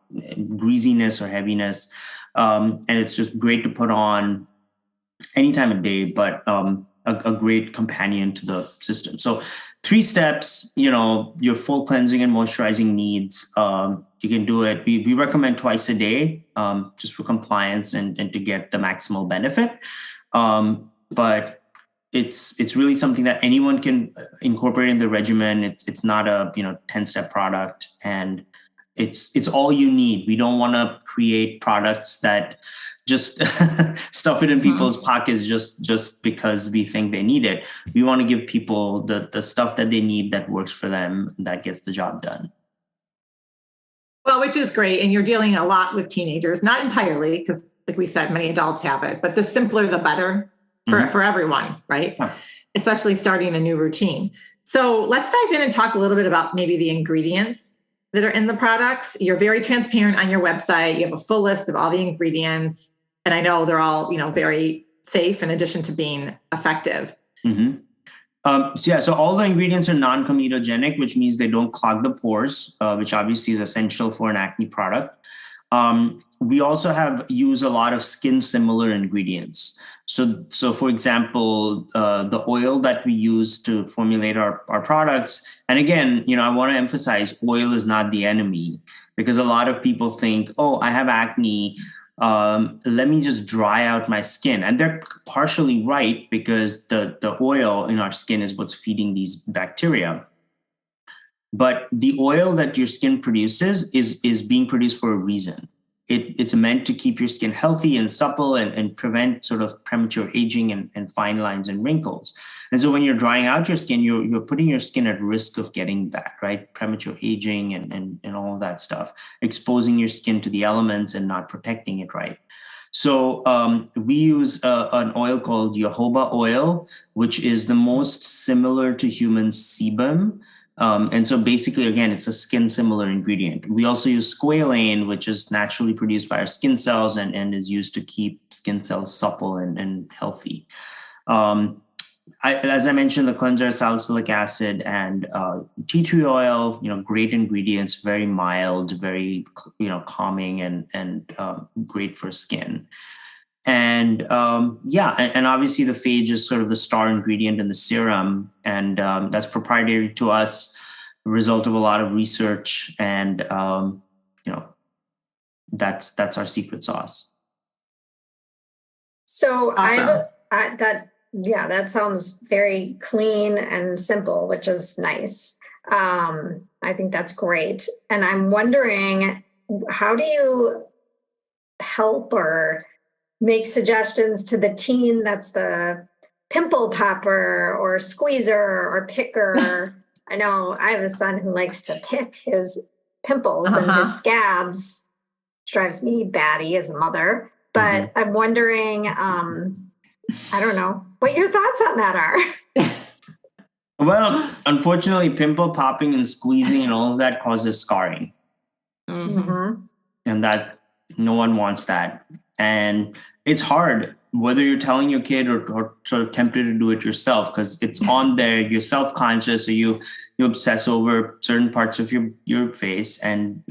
greasiness or heaviness. And it's just great to put on any time of day, but a great companion to the system. So 3 steps, your full cleansing and moisturizing needs, you can do it. We recommend twice a day, just for compliance and to get the maximal benefit. But it's really something that anyone can incorporate in the regimen. It's not a 10-step product, and it's all you need. We don't want to create products that just stuff it in people's pockets just because we think they need it. We want to give people the stuff that they need that works for them, that gets the job done. Well, which is great. And you're dealing a lot with teenagers, not entirely, because like we said, many adults have it, but the simpler, the better for everyone, right? Yeah. Especially starting a new routine. So let's dive in and talk a little bit about maybe the ingredients that are in the products. You're very transparent on your website. You have a full list of all the ingredients. And I know they're all, very safe in addition to being effective. Mm-hmm. So all the ingredients are non-comedogenic, which means they don't clog the pores, which obviously is essential for an acne product. We also use a lot of skin-similar ingredients. So for example, the oil that we use to formulate our products, and again, I want to emphasize oil is not the enemy, because a lot of people think, oh, I have acne, let me just dry out my skin. And they're partially right, because the oil in our skin is what's feeding these bacteria. But the oil that your skin produces is being produced for a reason. it's meant to keep your skin healthy and supple and prevent sort of premature aging and fine lines and wrinkles. And so when you're drying out your skin, you're putting your skin at risk of getting that, right? Premature aging and all of that stuff, exposing your skin to the elements and not protecting it right. So we use an oil called Jojoba Oil, which is the most similar to human sebum. And so basically, again, it's a skin similar ingredient. We also use squalane, which is naturally produced by our skin cells and is used to keep skin cells supple and healthy. As I mentioned, the cleanser, salicylic acid, and tea tree oil, great ingredients, very mild, very, calming and great for skin. And and obviously the phage is sort of the star ingredient in the serum, and that's proprietary to us, a result of a lot of research, and that's our secret sauce. So Awesome. that sounds very clean and simple, which is nice. I think that's great. And I'm wondering, how do you help or make suggestions to the teen that's the pimple popper or squeezer or picker? I know I have a son who likes to pick his pimples and his scabs, which drives me batty as a mother. But I'm wondering, I don't know what your thoughts on that are. Well, unfortunately, pimple popping and squeezing and all of that causes scarring. Mm-hmm. And that no one wants that. And it's hard, whether you're telling your kid or sort of tempted to do it yourself, because it's on there, you're self-conscious, or you obsess over certain parts of your face. And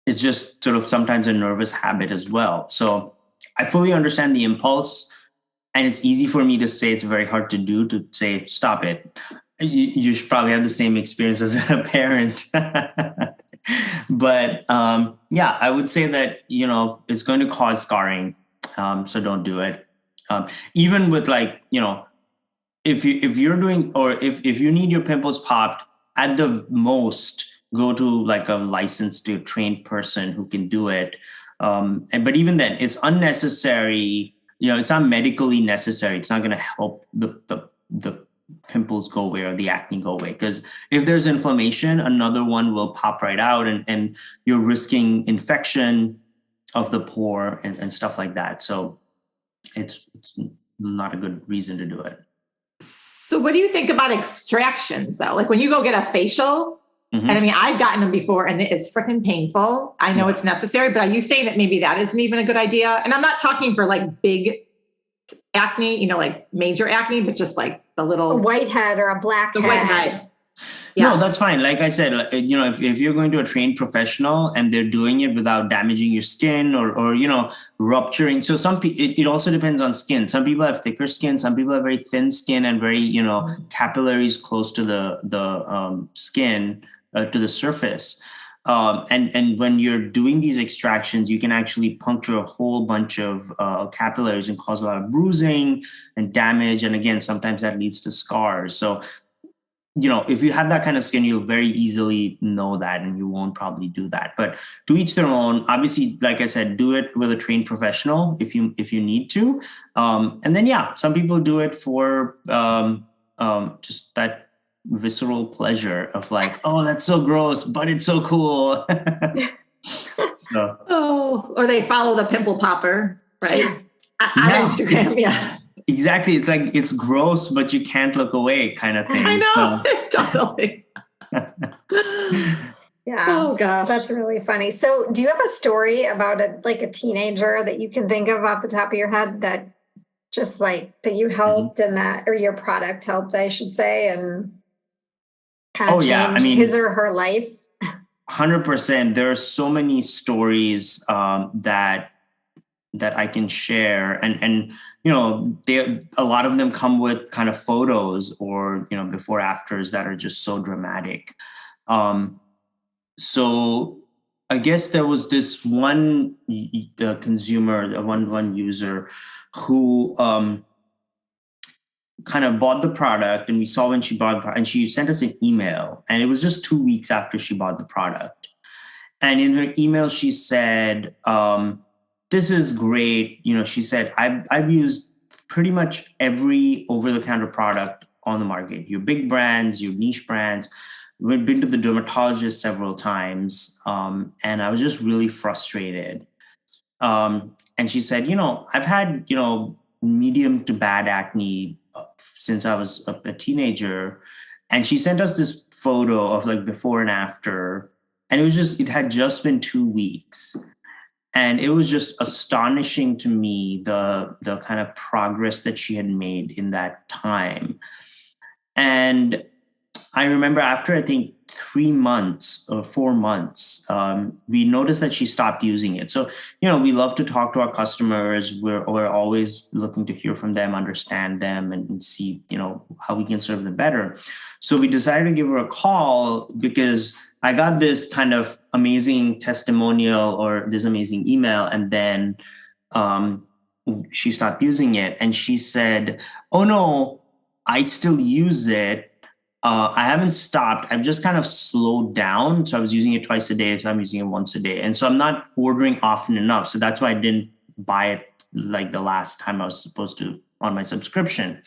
it's just sort of sometimes a nervous habit as well. So I fully understand the impulse. And it's easy for me to say, it's very hard to do, to say, stop it. You should probably have the same experience as a parent. But I would say that, it's going to cause scarring. So don't do it. Even with if you're doing, or if you need your pimples popped, at the most, go to like a licensed or trained person who can do it. But even then, it's unnecessary. It's not medically necessary. It's not going to help the pimples go away or the acne go away. Because if there's inflammation, another one will pop right out, and you're risking infection of the pore and stuff like that. So it's not a good reason to do it. So what do you think about extractions though? Like when you go get a facial, and I mean, I've gotten them before and it's freaking painful. I know it's necessary, but are you saying that maybe that isn't even a good idea? And I'm not talking for like big acne, like major acne, but just like the little a whitehead or a blackhead. Whitehead. No, that's fine. Like I said, if you're going to a trained professional and they're doing it without damaging your skin or rupturing. So it also depends on skin. Some people have thicker skin. Some people have very thin skin and very, capillaries close to the skin, to the surface. And when you're doing these extractions, you can actually puncture a whole bunch of capillaries and cause a lot of bruising and damage. And again, sometimes that leads to scars. So, if you have that kind of skin, you'll very easily know that, and you won't probably do that. But to each their own. Obviously, like I said, do it with a trained professional if you need to. And then, some people do it for just that visceral pleasure of like, oh, that's so gross, but it's so cool. Or they follow the pimple popper, right? On Instagram, Exactly. It's like, it's gross, but you can't look away kind of thing. I know. Totally. Yeah. Oh gosh. That's really funny. So do you have a story about a teenager that you can think of off the top of your head that just like that you helped and that, or your product helped, I should say, and kind of changed his or her life? 100%. There are so many stories that I can share, and a lot of them come with kind of photos or before afters that are just so dramatic. So I guess there was this one consumer, one user who kind of bought the product, and we saw when she bought the product, and she sent us an email, and it was just 2 weeks after she bought the product. And in her email, she said, this is great. She said, I've used pretty much every over-the-counter product on the market, your big brands, your niche brands. We've been to the dermatologist several times, and I was just really frustrated. And she said, I've had, medium to bad acne since I was a teenager. And she sent us this photo of like before and after. And it had just been 2 weeks. And it was just astonishing to me, the kind of progress that she had made in that time. And I remember after, I think, 3 months or 4 months, we noticed that she stopped using it. So, we love to talk to our customers. We're always looking to hear from them, understand them, and see, how we can serve them better. So we decided to give her a call because I got this kind of amazing testimonial or this amazing email. And then she stopped using it. And she said, oh, no, I still use it. I haven't stopped. I've just kind of slowed down. So I was using it twice a day. So I'm using it once a day. And so I'm not ordering often enough. So that's why I didn't buy it like the last time I was supposed to on my subscription.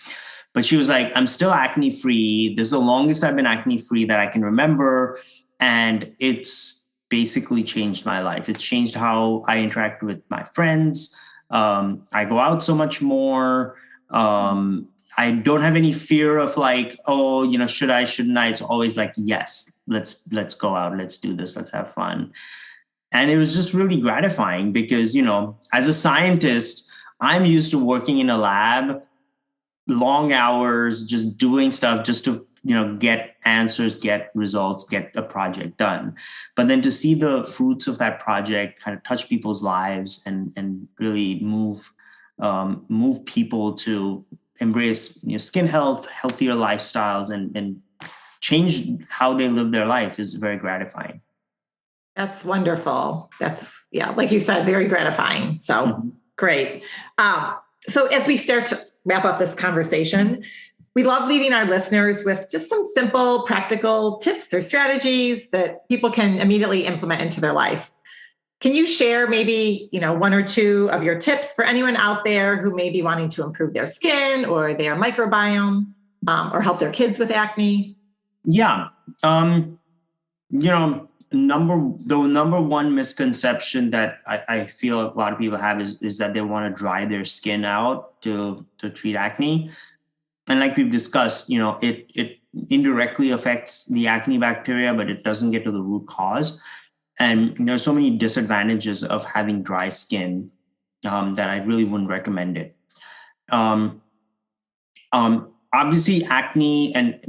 But she was like, I'm still acne free. This is the longest I've been acne free that I can remember. And it's basically changed my life. It's changed how I interact with my friends. I go out so much more. I don't have any fear of like, oh, should I, shouldn't I? It's always like, yes, let's go out. Let's do this. Let's have fun. And it was just really gratifying because, as a scientist, I'm used to working in a lab, long hours, just doing stuff just to, get answers, get results, get a project done. But then to see the fruits of that project kind of touch people's lives and really move people to embrace skin health, healthier lifestyles, and change how they live their life is very gratifying. That's wonderful. That's, like you said, very gratifying. So great. So as we start to wrap up this conversation, we love leaving our listeners with just some simple, practical tips or strategies that people can immediately implement into their life. Can you share maybe, 1 or 2 of your tips for anyone out there who may be wanting to improve their skin or their microbiome or help their kids with acne? Yeah. The number one misconception that I feel a lot of people have is that they want to dry their skin out to treat acne. And like we've discussed, it indirectly affects the acne bacteria, but it doesn't get to the root cause. And there's so many disadvantages of having dry skin that I really wouldn't recommend it. Obviously, acne and,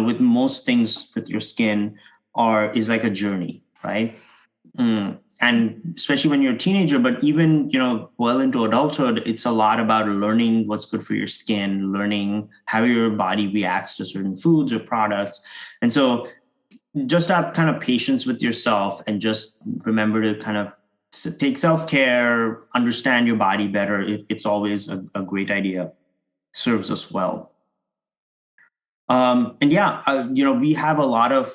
with most things with your skin is like a journey, right? And especially when you're a teenager, but even, well into adulthood, it's a lot about learning what's good for your skin, learning how your body reacts to certain foods or products. And so just have kind of patience with yourself and just remember to kind of take self-care, understand your body better. It's always a great idea. Serves us well. We have a lot of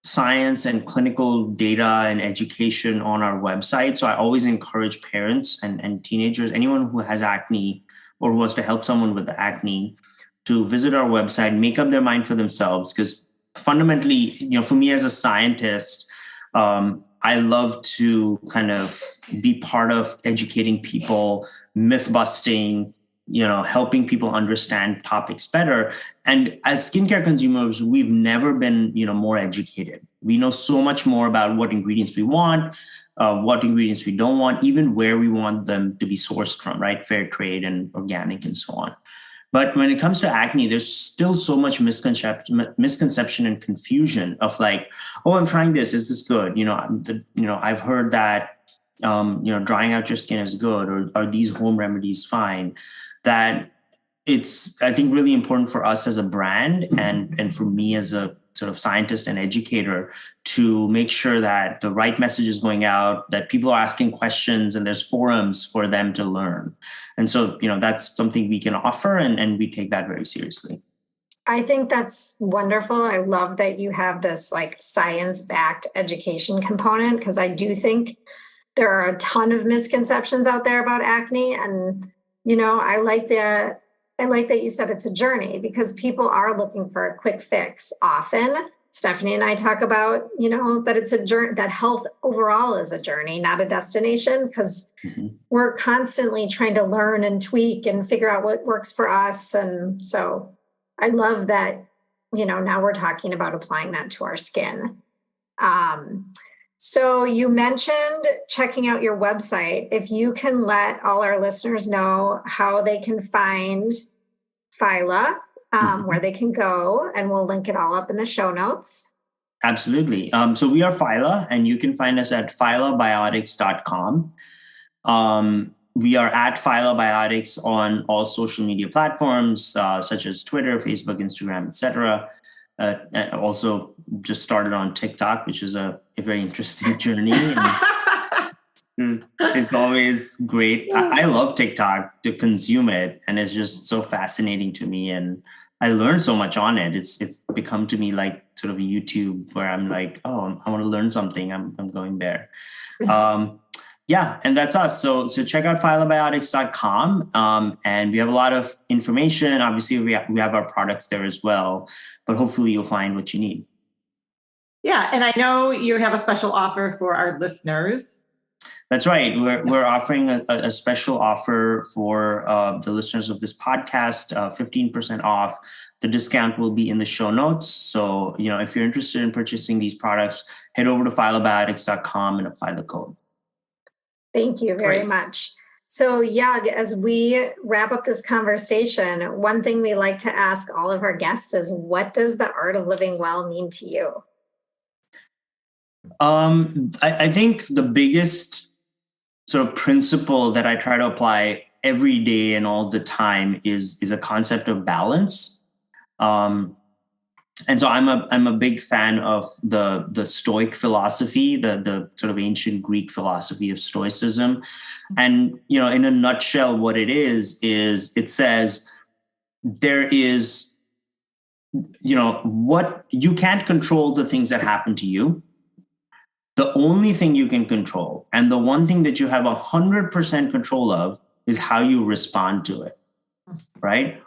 science and clinical data and education on our website. So I always encourage parents and teenagers, anyone who has acne or who wants to help someone with the acne, to visit our website, make up their mind for themselves. Because fundamentally, for me as a scientist, I love to kind of be part of educating people, myth busting, helping people understand topics better. And as skincare consumers, we've never been, more educated. We know so much more about what ingredients we want, what ingredients we don't want, even where we want them to be sourced from, right? Fair trade and organic and so on. But when it comes to acne, there's still so much misconception and confusion of like, oh, I'm trying this. Is this good? I've heard that, drying out your skin is good, or are these home remedies fine? That it's, I think, really important for us as a brand and for me as a sort of scientist and educator to make sure that the right message is going out, that people are asking questions and there's forums for them to learn. And so, that's something we can offer and we take that very seriously. I think that's wonderful. I love that you have this like science-backed education component, because I do think there are a ton of misconceptions out there about acne. And, I like that you said it's a journey, because people are looking for a quick fix often. Stephanie and I talk about, that it's a journey, that health overall is a journey, not a destination, because we're constantly trying to learn and tweak and figure out what works for us. And so I love that, now we're talking about applying that to our skin. So you mentioned checking out your website. If you can let all our listeners know how they can find Phyla, where they can go, and we'll link it all up in the show notes. Absolutely. So we are Phyla, and you can find us at phylabiotics.com. We are at Phylabiotics on all social media platforms, such as Twitter, Facebook, Instagram, etc. Also just started on TikTok, which is a very interesting journey. It's always great. I love TikTok to consume it, and it's just so fascinating to me. And I learned so much on it. It's become to me like sort of a YouTube where I'm like, oh, I want to learn something. I'm going there. Yeah, and that's us. So check out phylabiotics.com. And we have a lot of information. Obviously, we have our products there as well, but hopefully you'll find what you need. Yeah, and I know you have a special offer for our listeners. That's right. We're offering a special offer for the listeners of this podcast, 15% off. The discount will be in the show notes. So, if you're interested in purchasing these products, head over to phylabiotics.com and apply the code. Thank you very much. So, Yug, as we wrap up this conversation, one thing we like to ask all of our guests is, what does the art of living well mean to you? I think the biggest sort of principle that I try to apply every day and all the time is a concept of balance. And so I'm a big fan of the Stoic philosophy, the sort of ancient Greek philosophy of Stoicism. And, in a nutshell, what it is it says there is, what you can't control the things that happen to you. The only thing you can control, and the one thing that you have 100% control of, is how you respond to it, right?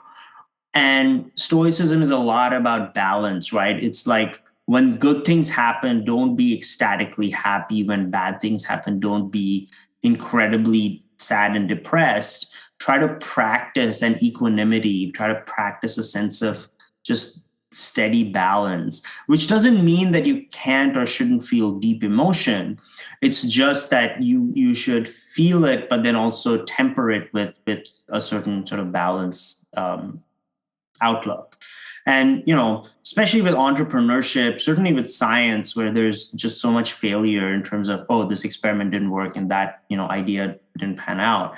And Stoicism is a lot about balance, right? It's like, when good things happen, don't be ecstatically happy. When bad things happen, don't be incredibly sad and depressed. Try to practice an equanimity, try to practice a sense of just steady balance, which doesn't mean that you can't or shouldn't feel deep emotion. It's just that you should feel it, but then also temper it with a certain sort of balance outlook. And, especially with entrepreneurship, certainly with science, where there's just so much failure in terms of, oh, this experiment didn't work and that, idea didn't pan out.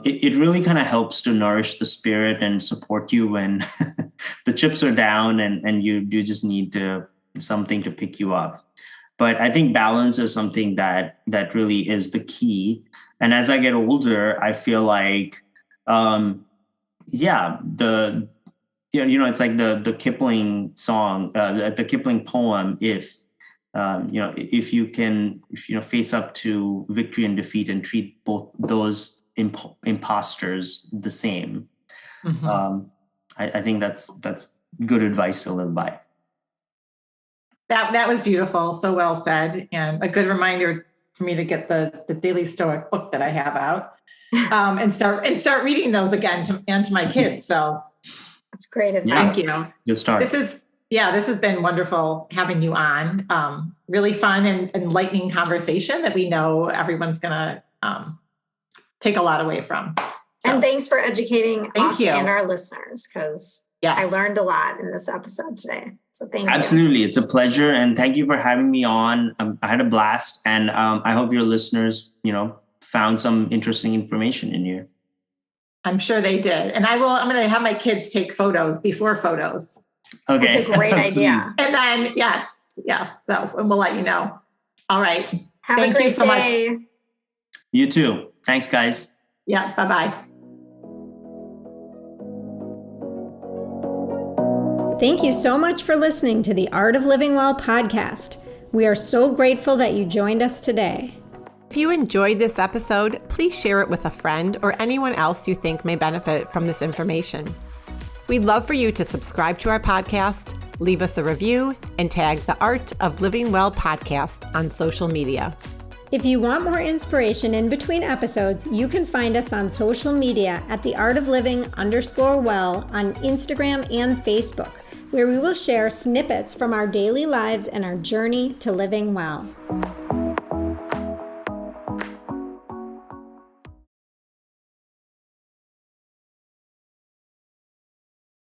It really kind of helps to nourish the spirit and support you when the chips are down and you just need something to pick you up. But I think balance is something that really is the key. And as I get older, I feel like, it's like the Kipling song, the Kipling poem, if you can face up to victory and defeat and treat both those imposters the same. I think that's good advice to live by. That was beautiful. So well said. And a good reminder for me to get the Daily Stoic book that I have out, and start reading those again to my kids. So that's great advice. Thank you. Good start. This has been wonderful having you on. Really fun and enlightening conversation that we know everyone's going to take a lot lot away from. So. And thanks for educating us you. And our listeners, because I learned a lot in this episode today. So thank you. Absolutely. It's a pleasure. And thank you for having me on. I had a blast. And I hope your listeners, found some interesting information in here. I'm sure they did. And I'm going to have my kids take photos before photos. Okay. That's a great idea. And then, yes. So, and we'll let you know. All right. Thank you so much. You too. Thanks, guys. Yeah. Bye-bye. Thank you so much for listening to the Art of Living Well podcast. We are so grateful that you joined us today. If you enjoyed this episode, please share it with a friend or anyone else you think may benefit from this information. We'd love for you to subscribe to our podcast, leave us a review, and tag the Art of Living Well podcast on social media. If you want more inspiration in between episodes, you can find us on social media at theartofliving_well on Instagram and Facebook, where we will share snippets from our daily lives and our journey to living well.